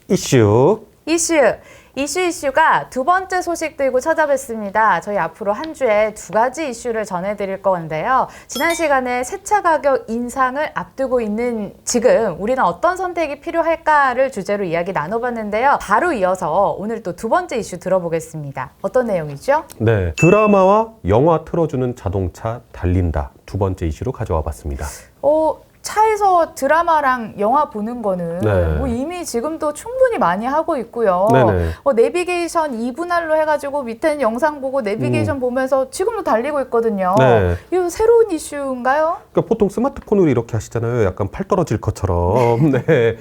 이슈 이슈가 두 번째 소식 들고 찾아뵙습니다. 저희 앞으로 한 주에 두 가지 이슈를 전해드릴 건데요. 지난 시간에 세차 가격 인상을 앞두고 있는 지금 우리는 어떤 선택이 필요할까를 주제로 이야기 나눠봤는데요. 바로 이어서 오늘 또 두 번째 이슈 들어보겠습니다. 어떤 내용이죠? 네, 드라마와 영화 틀어주는 자동차 달린다. 두 번째 이슈로 가져와 봤습니다. 차에서 드라마랑 영화 보는 거는 네. 뭐 이미 지금도 충분히 많이 하고 있고요. 네네. 내비게이션 2분할로 해가지고 밑에는 영상 보고 내비게이션 보면서 지금도 달리고 있거든요. 네. 이거 새로운 이슈인가요? 그러니까 보통 스마트폰으로 이렇게 하시잖아요. 약간 팔 떨어질 것처럼. 네.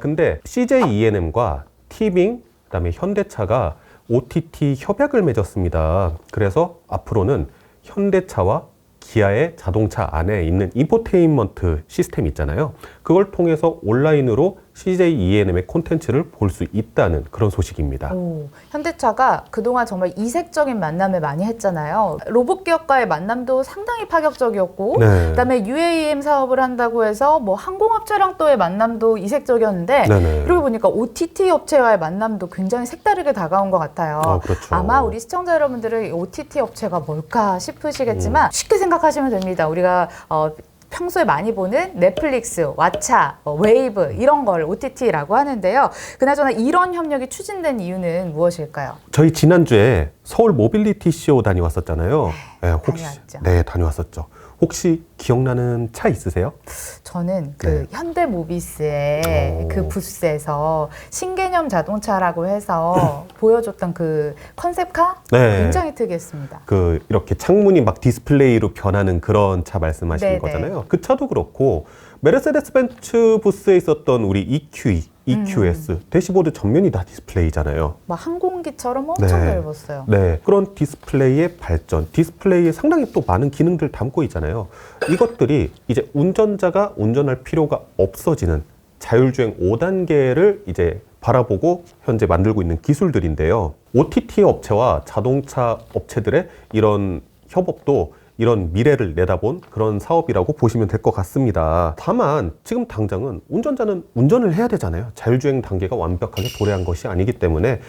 근데 CJ E&M과 티빙, 그다음에 현대차가 OTT 협약을 맺었습니다. 그래서 앞으로는 현대차와 기아의 자동차 안에 있는 인포테인먼트 시스템 있잖아요. 그걸 통해서 온라인으로 CJ E&M의 콘텐츠를 볼 수 있다는 그런 소식입니다. 현대차가 그동안 정말 이색적인 만남을 많이 했잖아요. 로봇 기업과의 만남도 상당히 파격적이었고 네. 그다음에 UAM 사업을 한다고 해서 뭐 항공업체랑 또의 만남도 이색적이었는데 네네. 그러고 보니까 OTT 업체와의 만남도 굉장히 색다르게 다가온 것 같아요. 그렇죠. 아마 우리 시청자 여러분들은 OTT 업체가 뭘까 싶으시겠지만 쉽게 생각하시면 됩니다. 우리가 평소에 많이 보는 넷플릭스, 왓챠, 웨이브 이런 걸 OTT라고 하는데요. 그나저나 이런 협력이 추진된 이유는 무엇일까요? 저희 지난주에 서울 모빌리티 쇼 다녀왔었잖아요. 네, 다녀왔죠. 네, 다녀왔었죠. 혹시 기억나는 차 있으세요? 저는 그 네. 현대모비스의 그 부스에서 신개념 자동차라고 해서 보여줬던 그 컨셉카 네. 굉장히 특이했습니다. 이렇게 창문이 막 디스플레이로 변하는 그런 차 말씀하시는 네네. 거잖아요. 그 차도 그렇고 메르세데스 벤츠 부스에 있었던 우리 EQS 대시보드 전면이 다 디스플레이잖아요. 막 항공기처럼 엄청 네. 넓었어요. 네, 그런 디스플레이의 발전, 디스플레이에 상당히 또 많은 기능들 담고 있잖아요. 이것들이 이제 운전자가 운전할 필요가 없어지는 자율주행 5단계를 이제 바라보고 현재 만들고 있는 기술들인데요. OTT 업체와 자동차 업체들의 이런 협업도 이런 미래를 내다본 그런 사업이라고 보시면 될 것 같습니다. 다만 지금 당장은 운전자는 운전을 해야 되잖아요. 자율주행 단계가 완벽하게 도래한 것이 아니기 때문에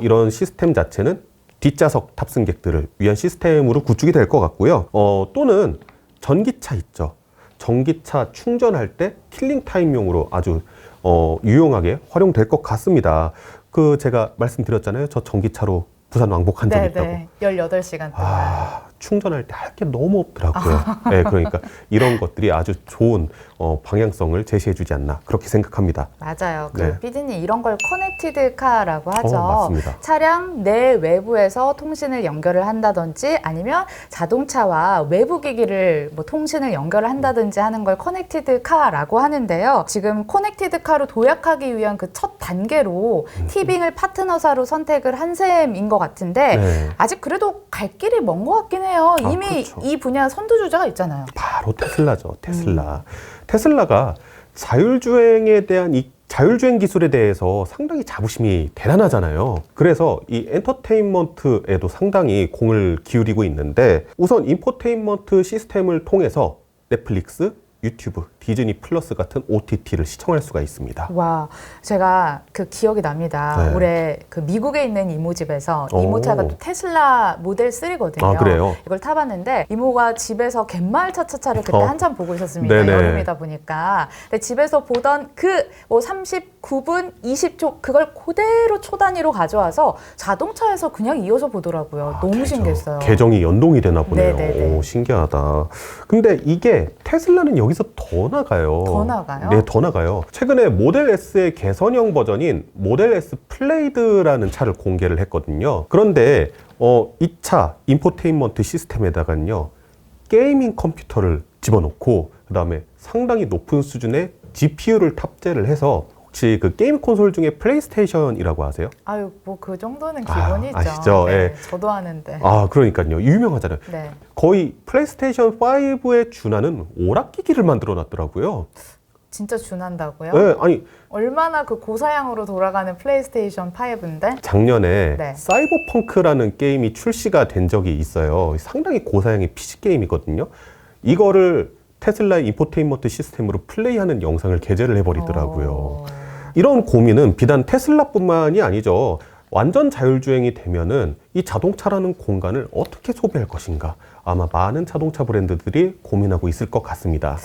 이런 시스템 자체는 뒷좌석 탑승객들을 위한 시스템으로 구축이 될 것 같고요. 또는 전기차 있죠. 전기차 충전할 때 킬링 타임용으로 아주 유용하게 활용될 것 같습니다. 제가 말씀드렸잖아요. 저 전기차로 부산 왕복한 적이 있다고. 18시간 동안. 충전할 때 할 게 너무 없더라고요. 네, 그러니까 이런 것들이 아주 좋은 방향성을 제시해주지 않나 그렇게 생각합니다. 맞아요. 네. 피디님 이런 걸 커넥티드 카라고 하죠. 맞습니다. 차량 내 외부에서 통신을 연결을 한다든지 아니면 자동차와 외부 기기를 뭐 통신을 연결을 한다든지 하는 걸 커넥티드 카라고 하는데요. 지금 커넥티드 카로 도약하기 위한 그 첫 단계로 티빙을 파트너사로 선택을 한 셈인 것 같은데 네. 아직 그래도 갈 길이 먼 것 같긴 해요. 이미 그렇죠. 이 분야 선두주자가 있잖아요. 바로 테슬라죠. 테슬라가 자율주행에 대한 이 자율주행 기술에 대해서 상당히 자부심이 대단하잖아요. 그래서 이 엔터테인먼트에도 상당히 공을 기울이고 있는데 우선 인포테인먼트 시스템을 통해서 넷플릭스, 유튜브, 디즈니 플러스 같은 OTT를 시청할 수가 있습니다. 와, 제가 그 기억이 납니다. 네. 올해 그 미국에 있는 이모 집에서 이모차가 또 테슬라 모델 3거든요. 그래요? 이걸 타봤는데 이모가 집에서 갯마을 차차차를 그때 한참 보고 있었습니다. 네네. 여름이다 보니까. 근데 집에서 보던 그 뭐 39분 20초 그걸 그대로 초 단위로 가져와서 자동차에서 그냥 이어서 보더라고요. 너무 신기했어요. 계정이 연동이 되나 보네요. 네네네. 오, 신기하다. 근데 이게 테슬라는 여기서 더 나가요. 더 나가요? 네, 더 나가요. 최근에 모델 S의 개선형 버전인 모델 S 플레이드라는 차를 공개를 했거든요. 그런데 이 차 인포테인먼트 시스템에다가는요 게이밍 컴퓨터를 집어넣고 그 다음에 상당히 높은 수준의 GPU를 탑재를 해서 혹시 그 게임 콘솔 중에 플레이스테이션이라고 아세요? 아유, 뭐 그 정도는 기본이죠. 아시죠? 네, 예. 저도 아는데. 그러니까요. 유명하잖아요. 네. 거의 플레이스테이션 5에 준하는 오락기기를 만들어 놨더라고요. 진짜 준한다고요? 네, 아니 얼마나 그 고사양으로 돌아가는 플레이스테이션 5인데? 작년에 네. 사이버펑크라는 게임이 출시가 된 적이 있어요. 상당히 고사양의 PC 게임이거든요. 이거를 테슬라의 인포테인먼트 시스템으로 플레이하는 영상을 게재를 해버리더라고요. 이런 고민은 비단 테슬라뿐만이 아니죠. 완전 자율주행이 되면은 이 자동차라는 공간을 어떻게 소비할 것인가, 아마 많은 자동차 브랜드들이 고민하고 있을 것 같습니다.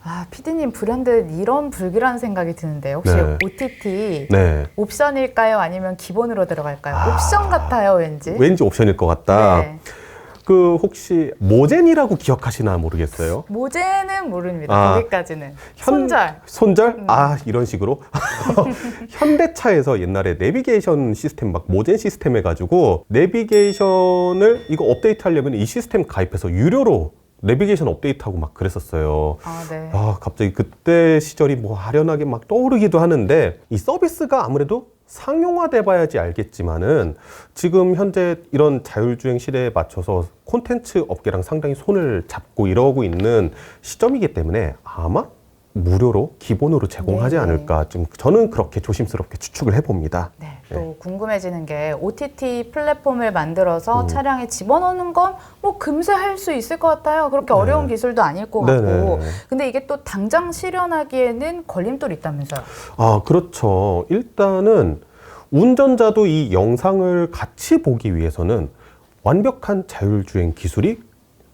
아, 피디님 브랜드 이런 불길한 생각이 드는데 혹시 네. OTT 네. 옵션일까요? 아니면 기본으로 들어갈까요? 옵션 같아요, 왠지. 왠지 옵션일 것 같다. 네. 그 혹시 모젠이라고 기억하시나 모르겠어요. 모제는 모릅니다. 아, 거기까지는. 손절. 손절? 아, 이런 식으로? 현대차에서 옛날에 내비게이션 시스템, 막 모젠 시스템 해가지고, 내비게이션을 이거 업데이트 하려면 이 시스템 가입해서 유료로 내비게이션 업데이트하고 막 그랬었어요. 아, 네. 아, 갑자기 그때 시절이 뭐 아련하게 막 떠오르기도 하는데, 이 서비스가 아무래도 상용화돼 봐야지 알겠지만은, 지금 현재 이런 자율주행 시대에 맞춰서 콘텐츠 업계랑 상당히 손을 잡고 이러고 있는 시점이기 때문에 아마 무료로 기본으로 제공하지 네. 않을까, 좀 저는 그렇게 조심스럽게 추측을 해봅니다. 네, 또 궁금해지는 게 OTT 플랫폼을 만들어서 차량에 집어넣는 건 뭐 금세 할 수 있을 것 같아요. 그렇게 어려운 기술도 아닐 것 같고. 네네. 근데 이게 또 당장 실현하기에는 걸림돌이 있다면서요? 아, 그렇죠. 일단은 운전자도 이 영상을 같이 보기 위해서는 완벽한 자율주행 기술이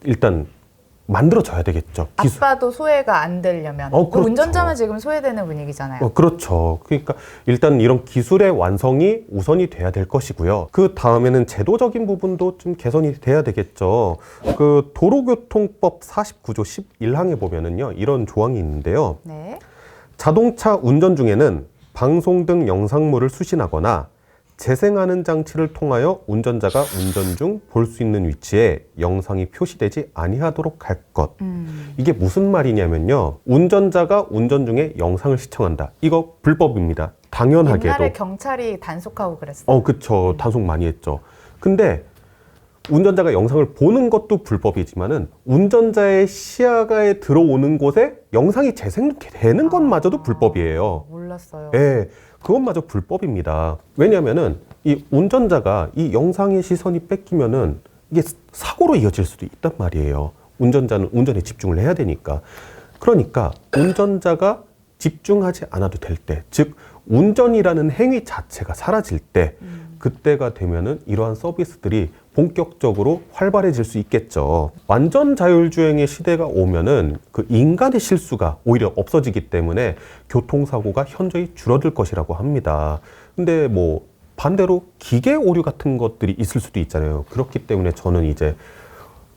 일단 만들어져야 되겠죠. 아빠도 소외가 안 되려면. 또 그렇죠. 운전자만 지금 소외되는 분위기잖아요. 그렇죠. 그러니까 일단 이런 기술의 완성이 우선이 돼야 될 것이고요. 그 다음에는 제도적인 부분도 좀 개선이 돼야 되겠죠. 그 도로교통법 49조 11항에 보면은요, 이런 조항이 있는데요. 네. 자동차 운전 중에는 방송 등 영상물을 수신하거나 재생하는 장치를 통하여 운전자가 운전 중 볼 수 있는 위치에 영상이 표시되지 아니하도록 할 것. 이게 무슨 말이냐면요. 운전자가 운전 중에 영상을 시청한다. 이거 불법입니다. 당연하게도. 옛날에 경찰이 단속하고 그랬어요. 그쵸. 단속 많이 했죠. 근데 운전자가 영상을 보는 것도 불법이지만은 운전자의 시야가에 들어오는 곳에 영상이 재생되는 것마저도 불법이에요. 몰랐어요. 예, 그것마저 불법입니다. 왜냐면은 이 운전자가 이 영상의 시선이 뺏기면은 이게 사고로 이어질 수도 있단 말이에요. 운전자는 운전에 집중을 해야 되니까. 그러니까 운전자가 집중하지 않아도 될 때, 즉 운전이라는 행위 자체가 사라질 때, 그때가 되면은 이러한 서비스들이 본격적으로 활발해질 수 있겠죠. 완전 자율주행의 시대가 오면은 그 인간의 실수가 오히려 없어지기 때문에 교통사고가 현저히 줄어들 것이라고 합니다. 근데 뭐 반대로 기계 오류 같은 것들이 있을 수도 있잖아요. 그렇기 때문에 저는 이제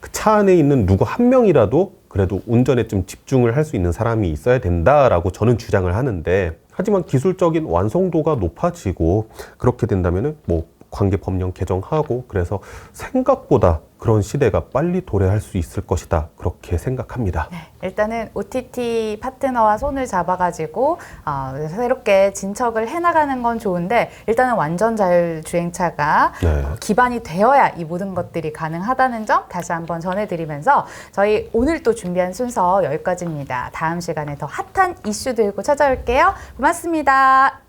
그 차 안에 있는 누구 한 명이라도 그래도 운전에 좀 집중을 할 수 있는 사람이 있어야 된다라고 저는 주장을 하는데, 하지만 기술적인 완성도가 높아지고 그렇게 된다면은 뭐 관계 법령 개정하고 그래서 생각보다 그런 시대가 빨리 도래할 수 있을 것이다, 그렇게 생각합니다. 네, 일단은 OTT 파트너와 손을 잡아가지고 새롭게 진척을 해나가는 건 좋은데, 일단은 완전 자율주행차가 네. 기반이 되어야 이 모든 것들이 가능하다는 점 다시 한번 전해드리면서 저희 오늘 또 준비한 순서 여기까지입니다. 다음 시간에 더 핫한 이슈 들고 찾아올게요. 고맙습니다.